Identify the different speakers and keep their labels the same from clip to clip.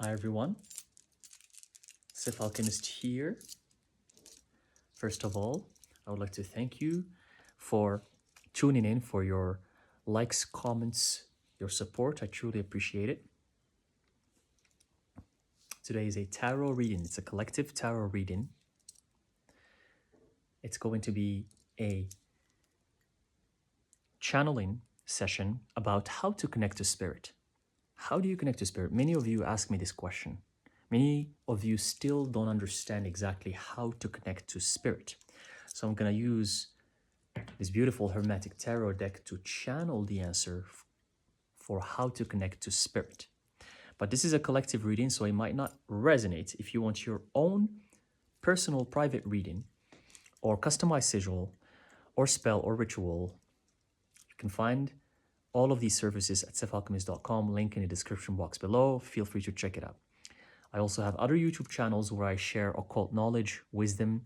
Speaker 1: Hi everyone, Alchemist here. First of all, I would like to thank you for tuning in, for your likes, comments, your support. I truly appreciate it. Today is a tarot reading. It's a collective tarot reading. It's going to be a channeling session about how to connect to spirit. How do you connect to spirit? Many of you ask me this question. Many of you still don't understand exactly how to connect to spirit. So I'm going to use this beautiful Hermetic Tarot deck to channel the answer for how to connect to spirit. But this is a collective reading, so it might not resonate. If you want your own personal private reading or customized sigil or spell or ritual, you can find all of these services at thyself.com, link in the description box below. Feel free to check it out. I also have other YouTube channels where I share occult knowledge, wisdom.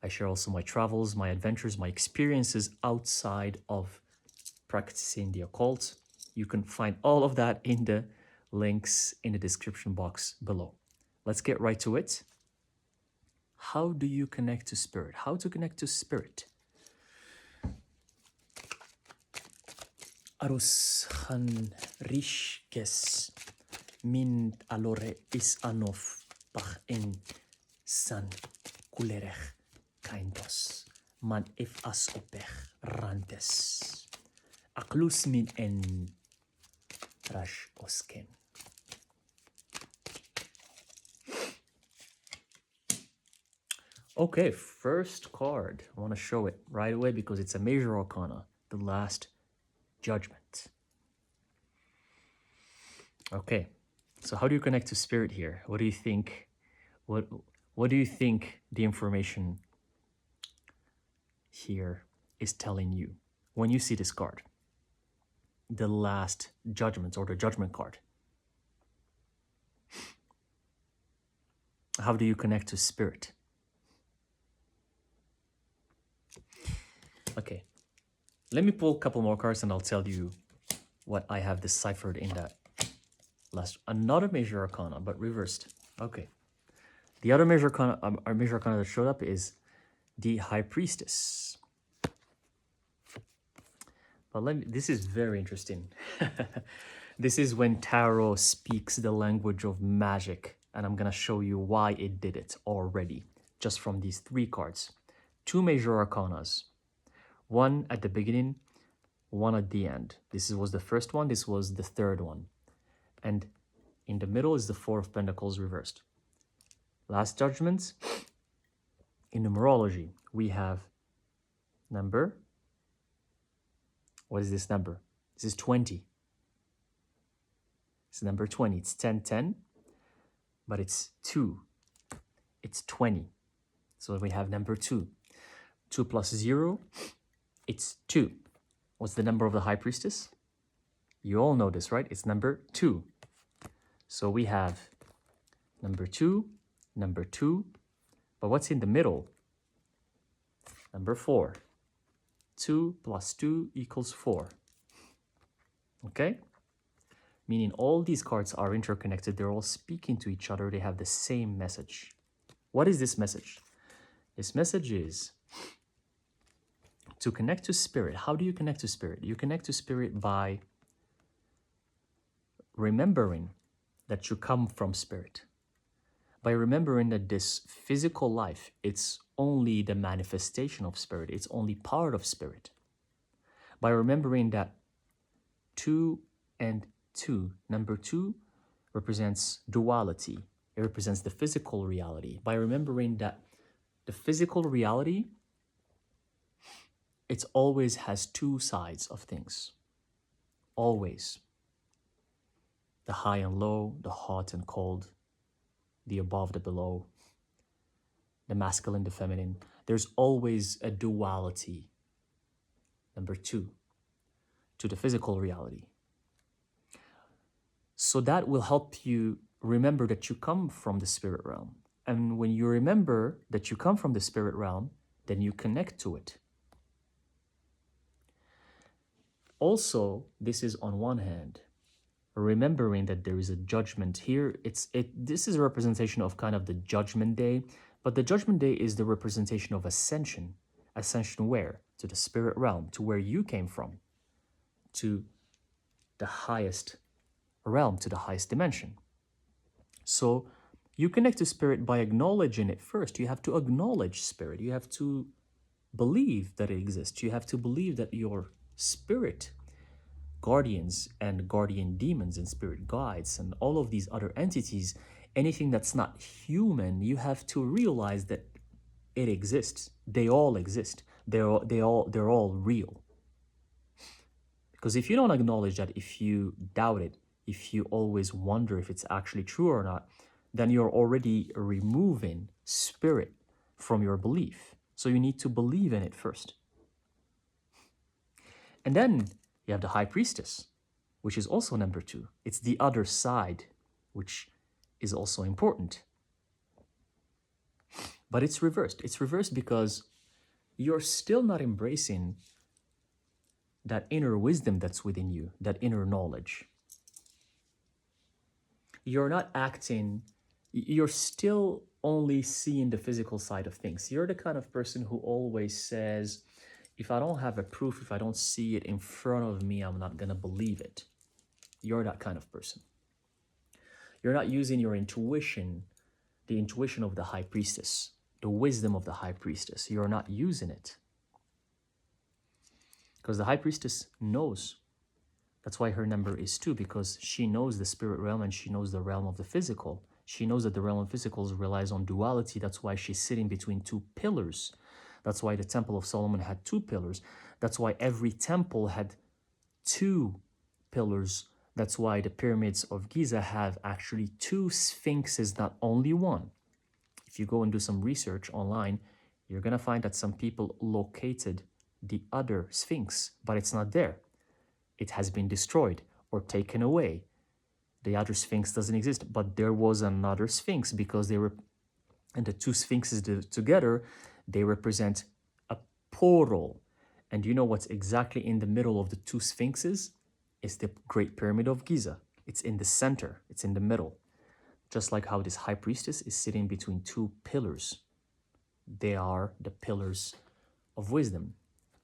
Speaker 1: I share also my travels, my adventures, my experiences outside of practicing the occult. You can find all of that in the links in the description box below. Let's get right to it. How do you connect to spirit? How to connect to spirit? Arus han rishkes min alore is anof bach in san kulerech kaindos man if as opech rantes aklus min en rash osken. Okay, first card. I want to show it right away because it's a major arcana, the Last Judgment. Okay, so how do you connect to spirit here? What do you think? What do you think the information here is telling you when you see this card? The Last Judgment, or the Judgment card. How do you connect to spirit? Okay, let me pull a couple more cards and I'll tell you what I have deciphered in that last. Another major arcana, but reversed. Okay, the other major arcana that showed up is the High Priestess. But this is very interesting. This is when tarot speaks the language of magic, and I'm gonna show you why it did it already, just from these three cards. Two major arcanas. One at the beginning, one at the end. This was the first one, this was the third one. And in the middle is the Four of Pentacles reversed. Last Judgment. In numerology, we have number. What is this number? This is 20. It's number 20. It's 1010, but it's 2. It's 20. So we have number 2. 2 plus 0, it's 2. What's the number of the High Priestess? You all know this, right? It's number 2. So we have number 2, but what's in the middle? Number 4. 2 plus 2 equals 4. Okay? Meaning all these cards are interconnected. They're all speaking to each other. They have the same message. What is this message? This message is to connect to spirit. How do you connect to spirit? You connect to spirit by remembering that you come from spirit. By remembering that this physical life, it's only the manifestation of spirit. It's only part of spirit. By remembering that 2 and 2, number 2 represents duality. It represents the physical reality. By remembering that the physical reality, it always has two sides of things. Always. The high and low, the hot and cold, the above, the below, the masculine, the feminine. There's always a duality, number 2, to the physical reality. So that will help you remember that you come from the spirit realm. And when you remember that you come from the spirit realm, then you connect to it. Also, this is on one hand remembering that there is a judgment here. This is a representation of kind of the judgment day, but the judgment day is the representation of ascension. Ascension where? To the spirit realm, to where you came from, to the highest realm, to the highest dimension. So you connect to spirit by acknowledging it first. You have to acknowledge spirit. You have to believe that it exists. You have to believe that your spirit guardians and guardian demons and spirit guides and all of these other entities, anything that's not human, you have to realize that it exists. They all exist. They're all real. Because if you don't acknowledge that, if you doubt it, if you always wonder if it's actually true or not, then you're already removing spirit from your belief. So you need to believe in it first. And then you have the high priestess, which is also number 2. It's the other side, which is also important. But it's reversed. It's reversed because you're still not embracing that inner wisdom that's within you, that inner knowledge. You're not acting, you're still only seeing the physical side of things. You're the kind of person who always says, if I don't have a proof, if I don't see it in front of me, I'm not going to believe it. You're that kind of person. You're not using your intuition, the intuition of the high priestess, the wisdom of the high priestess. You're not using it. Because the high priestess knows. That's why her number is 2, because she knows the spirit realm and she knows the realm of the physical. She knows that the realm of physicals relies on duality. That's why she's sitting between 2 pillars. That's why the Temple of Solomon had 2 pillars. That's why every temple had 2 pillars. That's why the pyramids of Giza have actually 2 sphinxes, not only 1. If you go and do some research online, you're going to find that some people located the other sphinx, but it's not there. It has been destroyed or taken away. The other sphinx doesn't exist, but there was another sphinx because they were, and the 2 sphinxes together, they represent a portal. And you know what's exactly in the middle of the 2 sphinxes? It's the Great Pyramid of Giza. It's in the center. It's in the middle. Just like how this high priestess is sitting between 2 pillars. They are the pillars of wisdom.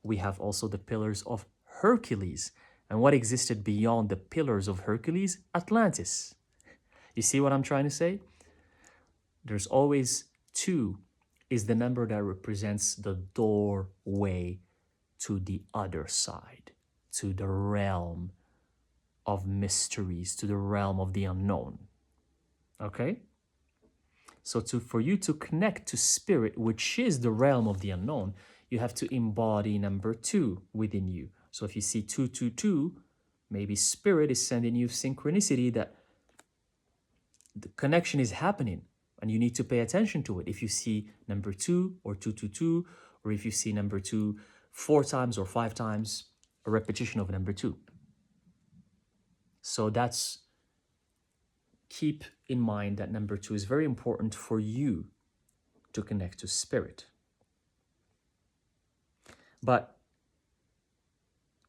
Speaker 1: We have also the pillars of Hercules. And what existed beyond the pillars of Hercules? Atlantis. You see what I'm trying to say? There's always 2 is the number that represents the doorway to the other side, to the realm of mysteries, to the realm of the unknown. Okay? So for you to connect to spirit, which is the realm of the unknown, you have to embody number 2 within you. So if you see 222, maybe spirit is sending you synchronicity that the connection is happening and you need to pay attention to it. If you see number 2 or 222, or if you see number 2 4 times or 5 times, a repetition of number 2. So keep in mind that number 2 is very important for you to connect to spirit. But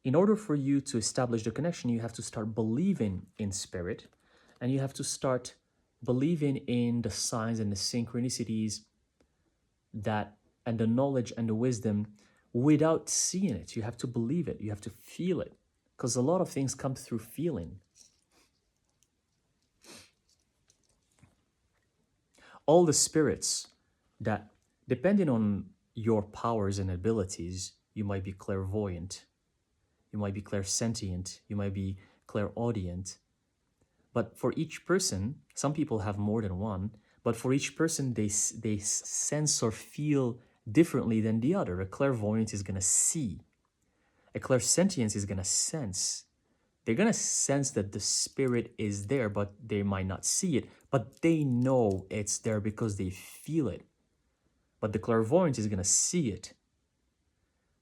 Speaker 1: in order for you to establish the connection, you have to start believing in spirit, and you have to start believing in the signs and the synchronicities and the knowledge and the wisdom without seeing it. You have to believe it. You have to feel it, because a lot of things come through feeling. All the spirits that, depending on your powers and abilities, you might be clairvoyant, you might be clairsentient, you might be clairaudient. But for each person, some people have more than one, but for each person, they sense or feel differently than the other. A clairvoyant is going to see. A clairsentience is going to sense. They're going to sense that the spirit is there, but they might not see it. But they know it's there because they feel it. But the clairvoyant is going to see it.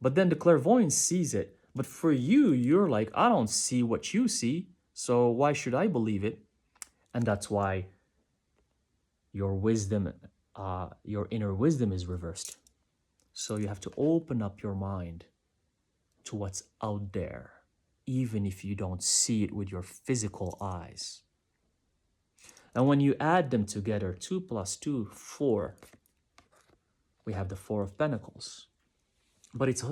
Speaker 1: But then the clairvoyant sees it. But for you, you're like, I don't see what you see, so why should I believe it? And that's why your wisdom, your inner wisdom is reversed. So you have to open up your mind to what's out there. even if you don't see it with your physical eyes. And when you add them together, 2 plus 2, 4, we have the Four of Pentacles. But it's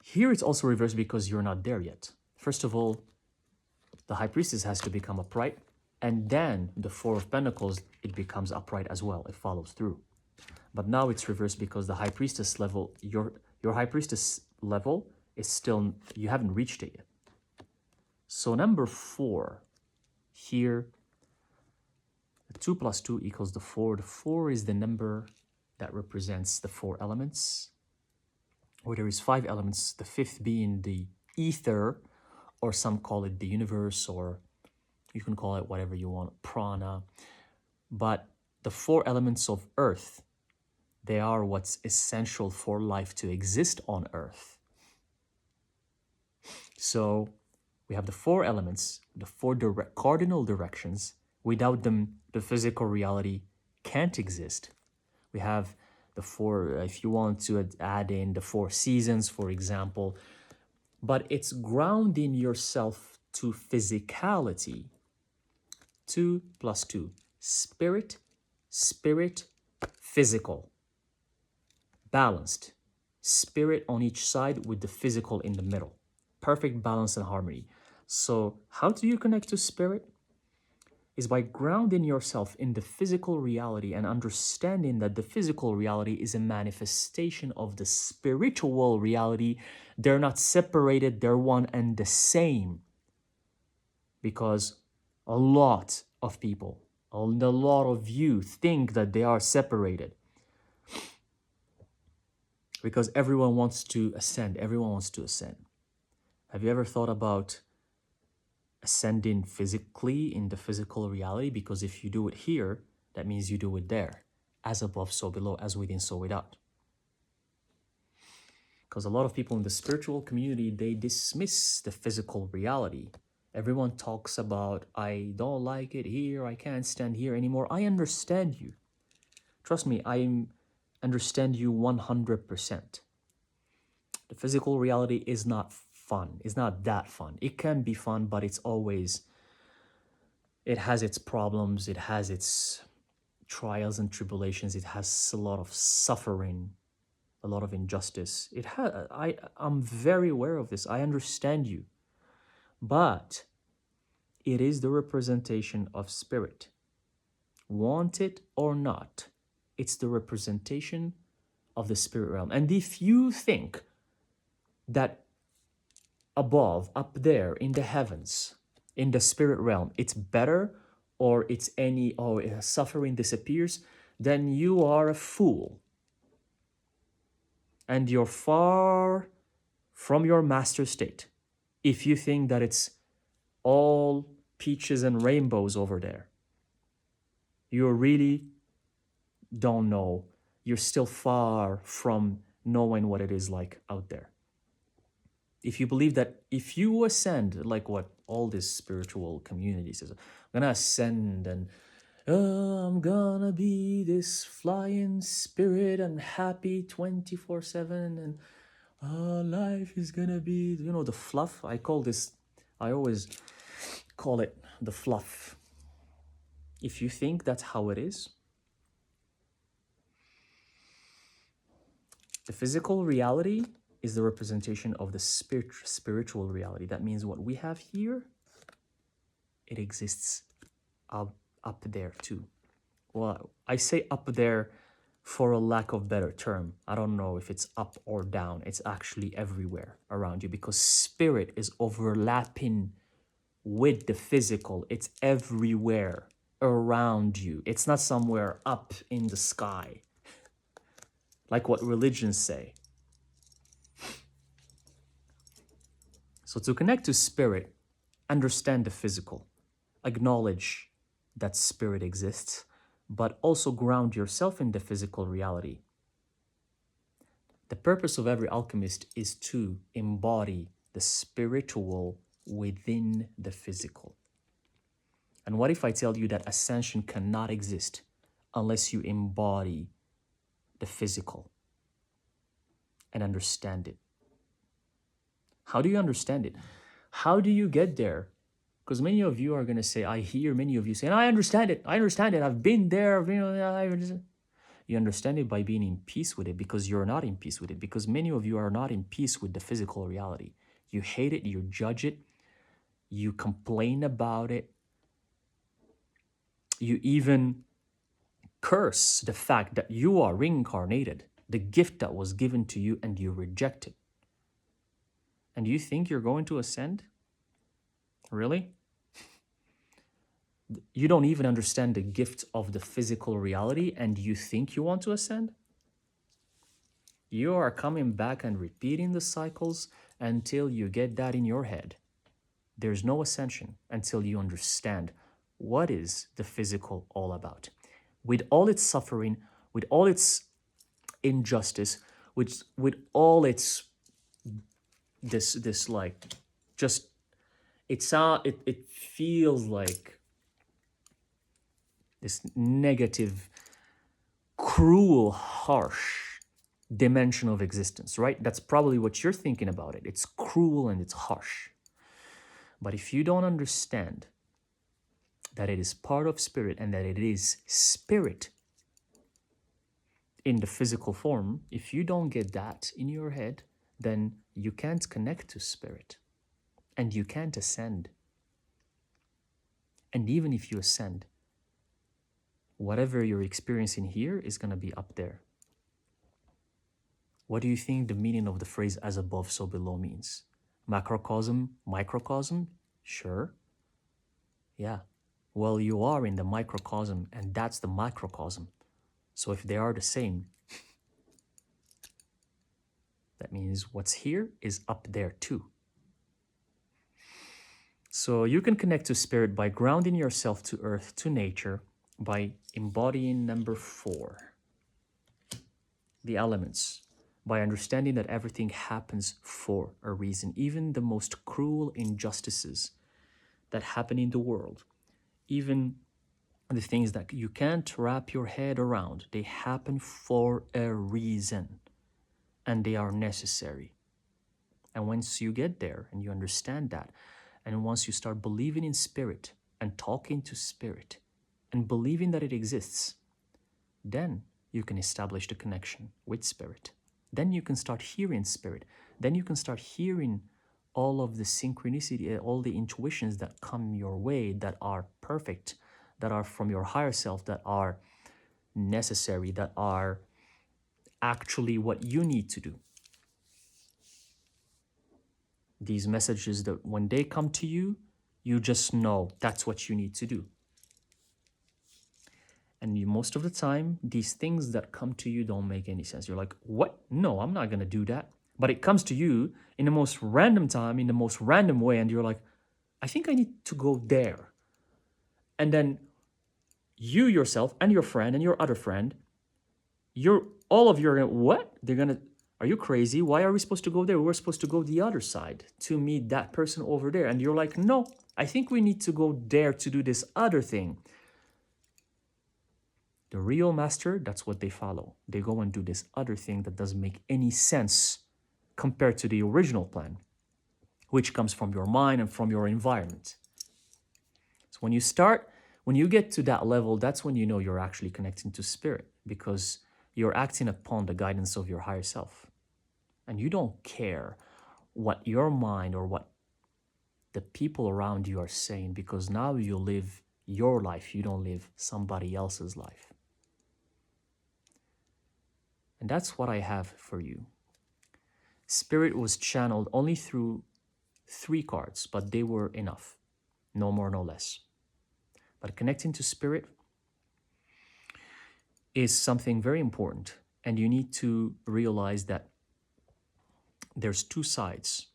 Speaker 1: here it's also reversed because you're not there yet. First of all, the High Priestess has to become upright, and then the Four of Pentacles, it becomes upright as well. It follows through. But now it's reversed because the High Priestess level, your High Priestess level is still, you haven't reached it yet. So number 4, here, 2 plus 2 equals the 4. The 4 is the number that represents the 4 elements, where there is 5 elements, the 5th being the ether, or some call it the universe, or you can call it whatever you want, prana. But the 4 elements of earth, they are what's essential for life to exist on earth. So we have the 4 elements, the 4 cardinal directions. Without them, the physical reality can't exist. We have the 4, if you want to add in the 4 seasons, for example, but it's grounding yourself to physicality. 2 plus 2, spirit, physical, balanced, spirit on each side with the physical in the middle. Perfect balance and harmony. So how do you connect to spirit? Is by grounding yourself in the physical reality and understanding that the physical reality is a manifestation of the spiritual reality. They're not separated, they're one and the same. Because a lot of people, a lot of you think that they are separated. Because everyone wants to ascend, everyone wants to ascend. Have you ever thought about ascending physically in the physical reality? Because if you do it here, that means you do it there. As above, so below, as within, so without. Because a lot of people in the spiritual community, they dismiss the physical reality. Everyone talks about, I don't like it here, I can't stand here anymore. I understand you. Trust me, I understand you 100%. The physical reality is not fun. It's not that fun. It can be fun, but it's always, it has its problems. It has its trials and tribulations. It has a lot of suffering, a lot of injustice. I'm very aware of this. I understand you. But it is the representation of spirit. Want it or not, it's the representation of the spirit realm. And if you think that above, up there in the heavens, in the spirit realm, it's better, or it's suffering disappears, then you are a fool. And you're far from your master state if you think that it's all peaches and rainbows over there. You really don't know. You're still far from knowing what it is like out there. If you believe that if you ascend, like what all these spiritual communities is, I'm gonna ascend and I'm gonna be this flying spirit and happy 24/7 and life is gonna be, the fluff. I always call it the fluff. If you think that's how it is, the physical reality is the representation of the spiritual reality. That means what we have here, it exists up there too. Well, I say up there for a lack of better term. I don't know if it's up or down. It's actually everywhere around you, because spirit is overlapping with the physical. It's everywhere around you. It's not somewhere up in the sky, like what religions say. So to connect to spirit, understand the physical, acknowledge that spirit exists, but also ground yourself in the physical reality. The purpose of every alchemist is to embody the spiritual within the physical. And what if I tell you that ascension cannot exist unless you embody the physical and understand it? How do you understand it? How do you get there? Because many of you are going to say, I hear many of you saying, I understand it. I understand it. I've been there. I understand. You understand it by being in peace with it, because you're not in peace with it, because many of you are not in peace with the physical reality. You hate it. You judge it. You complain about it. You even curse the fact that you are reincarnated, the gift that was given to you, and you reject it. And you think you're going to ascend? Really? You don't even understand the gift of the physical reality, and you think you want to ascend? You are coming back and repeating the cycles until you get that in your head. There's no ascension until you understand what is the physical all about. With all its suffering, with all its injustice, with all its this like just it feels like this negative, cruel, harsh dimension of existence, right? That's probably what you're thinking about it. It's cruel and it's harsh. But if you don't understand that it is part of spirit and that it is spirit in the physical form, if you don't get that in your head, then you can't connect to spirit and you can't ascend. And even if you ascend, whatever you're experiencing here is going to be up there. What do you think the meaning of the phrase as above, so below means? Macrocosm, microcosm? Sure. Yeah. Well, you are in the microcosm, and that's the microcosm. So if they are the same, that means what's here is up there too. So you can connect to spirit by grounding yourself to earth, to nature, by embodying number 4, the elements, by understanding that everything happens for a reason. Even the most cruel injustices that happen in the world, even the things that you can't wrap your head around, they happen for a reason and they are necessary. And once you get there and you understand that, and once you start believing in spirit and talking to spirit and believing that it exists, then you can establish the connection with spirit. Then you can start hearing spirit. Then you can start hearing all of the synchronicity, all the intuitions that come your way that are perfect, that are from your higher self, that are necessary, that are actually what you need to do. These messages that when they come to you, you just know that's what you need to do. And most of the time, these things that come to you don't make any sense. You're like, what? No, I'm not going to do that. But it comes to you in the most random time, in the most random way. And you're like, I think I need to go there. And then you yourself and your friend and your other friend, all of you are going, what? They're going to, are you crazy? Why are we supposed to go there? We're supposed to go the other side to meet that person over there. And you're like, no, I think we need to go there to do this other thing. The real master, that's what they follow. They go and do this other thing that doesn't make any sense compared to the original plan, which comes from your mind and from your environment. So when you get to that level, that's when you know you're actually connecting to spirit, because you're acting upon the guidance of your higher self. And you don't care what your mind or what the people around you are saying, because now you live your life. You don't live somebody else's life. And that's what I have for you. Spirit was channeled only through 3 cards, but they were enough. No more, no less. But connecting to spirit is something very important. And you need to realize that there's 2 sides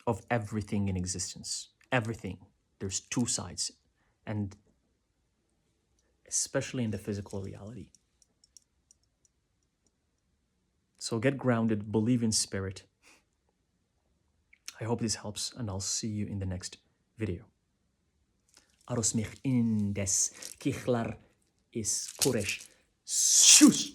Speaker 1: of everything in existence. Everything. There's 2 sides. And especially in the physical reality. So get grounded, believe in spirit. I hope this helps, and I'll see you in the next video. Aros mich in des kichlar is koresh. Shush!